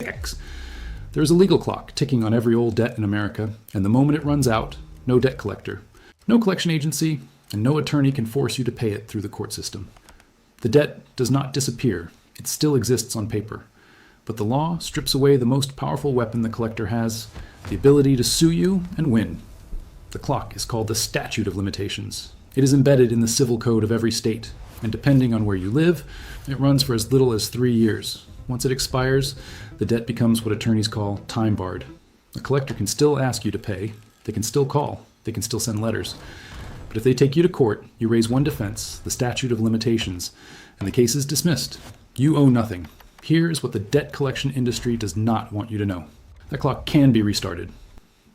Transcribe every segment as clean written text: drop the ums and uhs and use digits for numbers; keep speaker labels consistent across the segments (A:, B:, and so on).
A: X. There is a legal clock ticking on every old debt in America, and the moment it runs out, no debt collector, no collection agency, and no attorney can force you to pay it through the court system. The debt does not disappear. It still exists on paper. But the law strips away the most powerful weapon the collector has, the ability to sue you and win. The clock is called the Statute of Limitations. It is embedded in the civil code of every state, and depending on where you live, it runs for as little as 3 years. Once it expires, the debt becomes what attorneys call time-barred. A collector can still ask you to pay, they can still call, they can still send letters. But if they take you to court, you raise one defense, the statute of limitations, and the case is dismissed. You owe nothing. Here's what the debt collection industry does not want you to know. That clock can be restarted.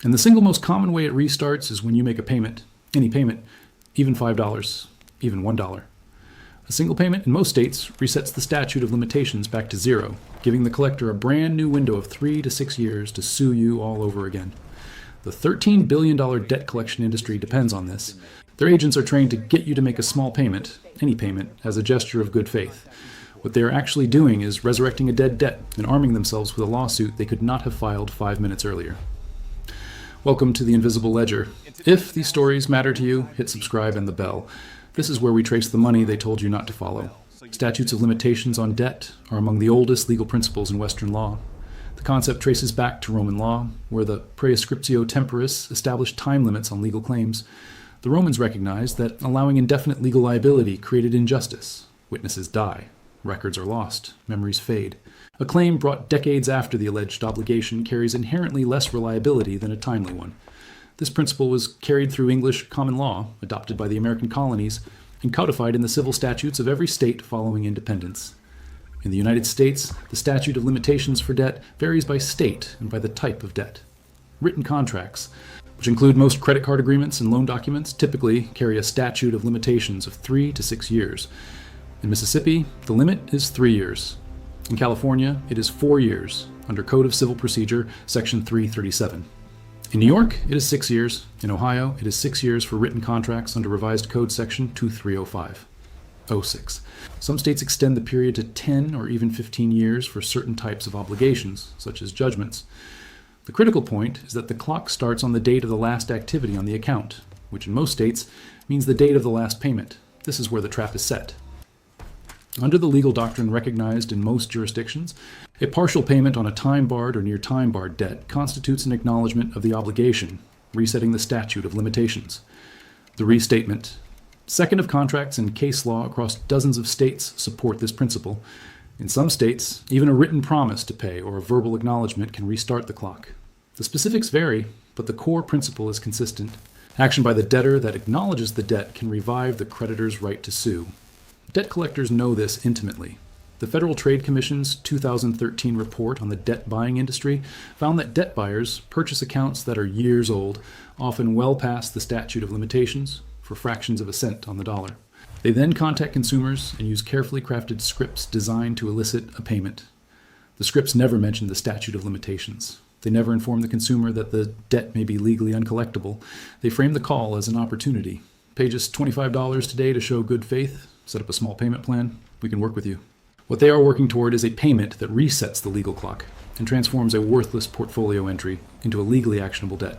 A: And the single most common way it restarts is when you make a payment, any payment, even $5, even $1. A single payment in most states resets the statute of limitations back to 0, giving the collector a brand new window of 3 to 6 years to sue you all over again. The $13 billion debt collection industry depends on this. Their agents are trained to get you to make a small payment, any payment, as a gesture of good faith. What they are actually doing is resurrecting a dead debt and arming themselves with a lawsuit they could not have filed 5 minutes earlier. Welcome to the Invisible Ledger. If these stories matter to you, hit subscribe and the bell. This is where we trace the money they told you not to follow. Statutes of limitations on debt are among the oldest legal principles in Western law. The concept traces back to Roman law, where the praescriptio temporis established time limits on legal claims. The Romans recognized that allowing indefinite legal liability created injustice. Witnesses die. Records are lost. Memories fade. A claim brought decades after the alleged obligation carries inherently less reliability than a timely one. This principle was carried through English common law, adopted by the American colonies, and codified in the civil statutes of every state following independence. In the United States, the statute of limitations for debt varies by state and by the type of debt. Written contracts, which include most credit card agreements and loan documents, typically carry a statute of limitations of 3 to 6 years. In Mississippi, the limit is 3 years. In California, it is 4 years, under Code of Civil Procedure, Section 337. In New York, it is 6 years. In Ohio, it is 6 years for written contracts under Revised Code Section 2305-06. Some states extend the period to 10 or even 15 years for certain types of obligations, such as judgments. The critical point is that the clock starts on the date of the last activity on the account, which in most states means the date of the last payment. This is where the trap is set. Under the legal doctrine recognized in most jurisdictions, a partial payment on a time-barred or near time-barred debt constitutes an acknowledgement of the obligation, resetting the statute of limitations. The restatement. Second of contracts and case law across dozens of states support this principle. In some states, even a written promise to pay or a verbal acknowledgement can restart the clock. The specifics vary, but the core principle is consistent. Action by the debtor that acknowledges the debt can revive the creditor's right to sue. Debt collectors know this intimately. The Federal Trade Commission's 2013 report on the debt buying industry found that debt buyers purchase accounts that are years old, often well past the statute of limitations, for fractions of a cent on the dollar. They then contact consumers and use carefully crafted scripts designed to elicit a payment. The scripts never mention the statute of limitations. They never inform the consumer that the debt may be legally uncollectible. They frame the call as an opportunity. Pay just $25 today to show good faith. Set up a small payment plan. We can work with you. What they are working toward is a payment that resets the legal clock and transforms a worthless portfolio entry into a legally actionable debt.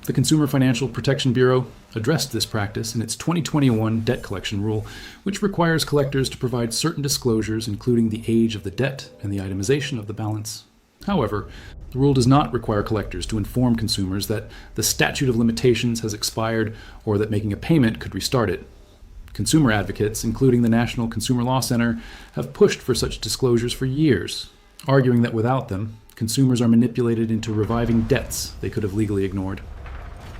A: The Consumer Financial Protection Bureau addressed this practice in its 2021 debt collection rule, which requires collectors to provide certain disclosures, including the age of the debt and the itemization of the balance. However, the rule does not require collectors to inform consumers that the statute of limitations has expired or that making a payment could restart it. Consumer advocates, including the National Consumer Law Center, have pushed for such disclosures for years, arguing that without them, consumers are manipulated into reviving debts they could have legally ignored.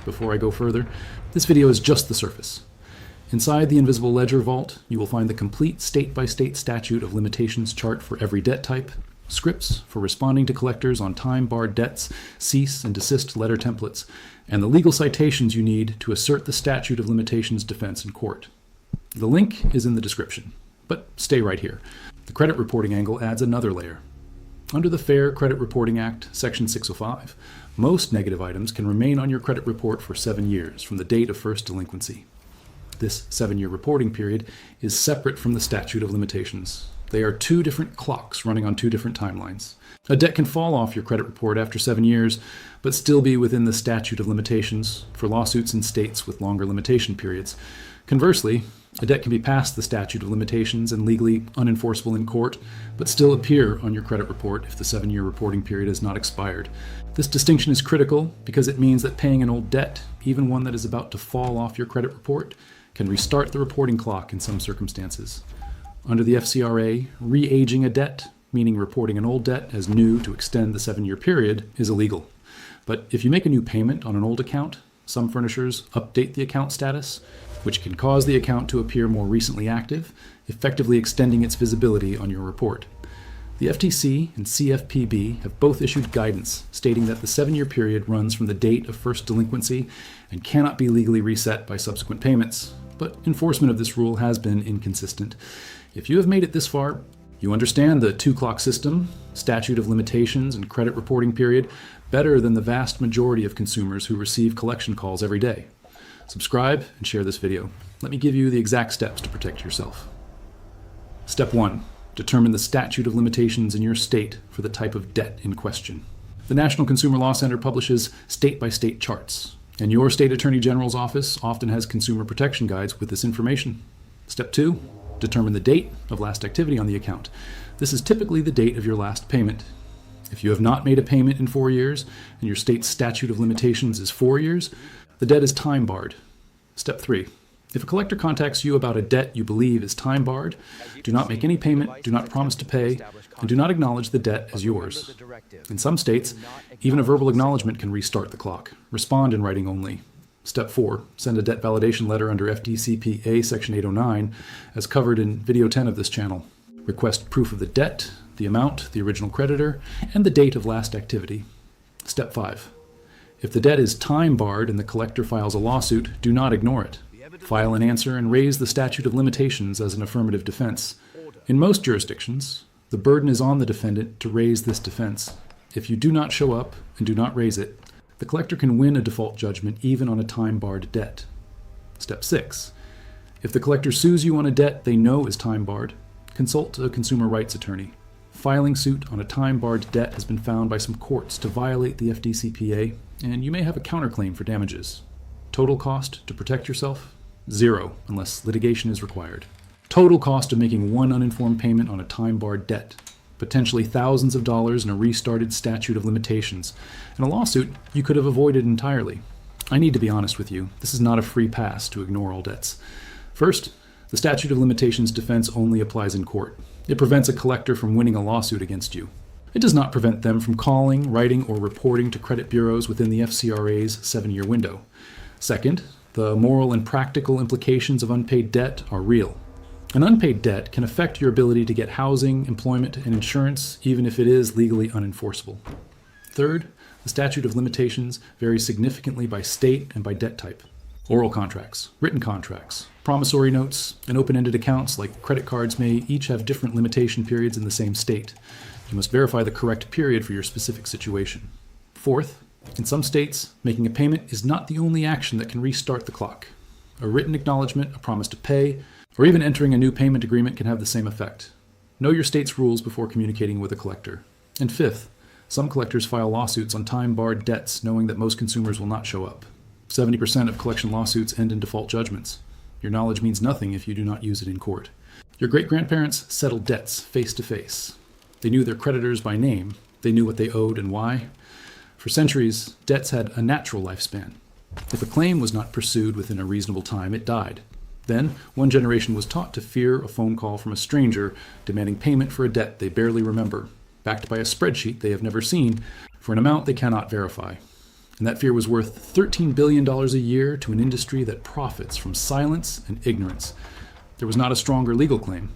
A: Before I go further, this video is just the surface. Inside the Invisible Ledger vault, you will find the complete state-by-state statute of limitations chart for every debt type, scripts for responding to collectors on time-barred debts, cease and desist letter templates, and the legal citations you need to assert the statute of limitations defense in court. The link is in the description, but stay right here. The credit reporting angle adds another layer. Under the Fair Credit Reporting Act, Section 605, most negative items can remain on your credit report for 7 years from the date of first delinquency. This 7-year reporting period is separate from the statute of limitations. They are two different clocks running on two different timelines. A debt can fall off your credit report after 7 years, but still be within the statute of limitations for lawsuits in states with longer limitation periods. Conversely, a debt can be past the statute of limitations and legally unenforceable in court, but still appear on your credit report if the 7-year reporting period has not expired. This distinction is critical because it means that paying an old debt, even one that is about to fall off your credit report, can restart the reporting clock in some circumstances. Under the FCRA, re-aging a debt, meaning reporting an old debt as new to extend the 7-year period, is illegal. But if you make a new payment on an old account, some furnishers update the account status, which can cause the account to appear more recently active, effectively extending its visibility on your report. The FTC and CFPB have both issued guidance stating that the 7-year period runs from the date of first delinquency and cannot be legally reset by subsequent payments, but enforcement of this rule has been inconsistent. If you have made it this far, you understand the two-clock system, statute of limitations, and credit reporting period better than the vast majority of consumers who receive collection calls every day. Subscribe and share this video. Let me give you the exact steps to protect yourself. Step 1. Determine the statute of limitations in your state for the type of debt in question. The National Consumer Law Center publishes state-by-state charts, and your state attorney general's office often has consumer protection guides with this information. Step 2. Determine the date of last activity on the account. This is typically the date of your last payment. If you have not made a payment in 4 years and your state's statute of limitations is 4 years, the debt is time barred. Step 3. If a collector contacts you about a debt you believe is time barred, do not make any payment, do not promise to pay, and do not acknowledge the debt as yours. In some states, even a verbal acknowledgement can restart the clock. Respond in writing only. Step 4. Send a debt validation letter under FDCPA Section 809, as covered in Video 10 of this channel. Request proof of the debt, the amount, the original creditor, and the date of last activity. Step 5. If the debt is time barred and the collector files a lawsuit, do not ignore it. File an answer and raise the statute of limitations as an affirmative defense. In most jurisdictions, the burden is on the defendant to raise this defense. If you do not show up and do not raise it, the collector can win a default judgment even on a time-barred debt. Step 6. If the collector sues you on a debt they know is time-barred, consult a consumer rights attorney. Filing suit on a time-barred debt has been found by some courts to violate the FDCPA, and you may have a counterclaim for damages. Total cost to protect yourself? 0, unless litigation is required. Total cost of making one uninformed payment on a time-barred debt. Potentially thousands of dollars in a restarted statute of limitations. In a lawsuit, you could have avoided entirely. I need to be honest with you, this is not a free pass to ignore all debts. First, the statute of limitations defense only applies in court. It prevents a collector from winning a lawsuit against you. It does not prevent them from calling, writing, or reporting to credit bureaus within the FCRA's 7-year window. Second, the moral and practical implications of unpaid debt are real. An unpaid debt can affect your ability to get housing, employment, and insurance, even if it is legally unenforceable. Third, the statute of limitations varies significantly by state and by debt type. Oral contracts, written contracts, promissory notes, and open-ended accounts like credit cards may each have different limitation periods in the same state. You must verify the correct period for your specific situation. Fourth, in some states, making a payment is not the only action that can restart the clock. A written acknowledgement, a promise to pay, or even entering a new payment agreement can have the same effect. Know your state's rules before communicating with a collector. And fifth, some collectors file lawsuits on time-barred debts knowing that most consumers will not show up. 70% of collection lawsuits end in default judgments. Your knowledge means nothing if you do not use it in court. Your great-grandparents settled debts face-to-face. They knew their creditors by name. They knew what they owed and why. For centuries, debts had a natural lifespan. If a claim was not pursued within a reasonable time, it died. Then, one generation was taught to fear a phone call from a stranger demanding payment for a debt they barely remember, backed by a spreadsheet they have never seen, for an amount they cannot verify. And that fear was worth $13 billion a year to an industry that profits from silence and ignorance. There was not a stronger legal claim.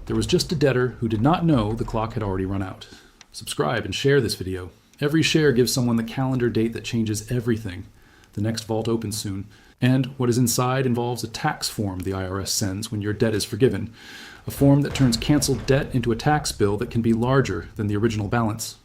A: There was just a debtor who did not know the clock had already run out. Subscribe and share this video. Every share gives someone the calendar date that changes everything. The next vault opens soon. And what is inside involves a tax form the IRS sends when your debt is forgiven. A form that turns canceled debt into a tax bill that can be larger than the original balance.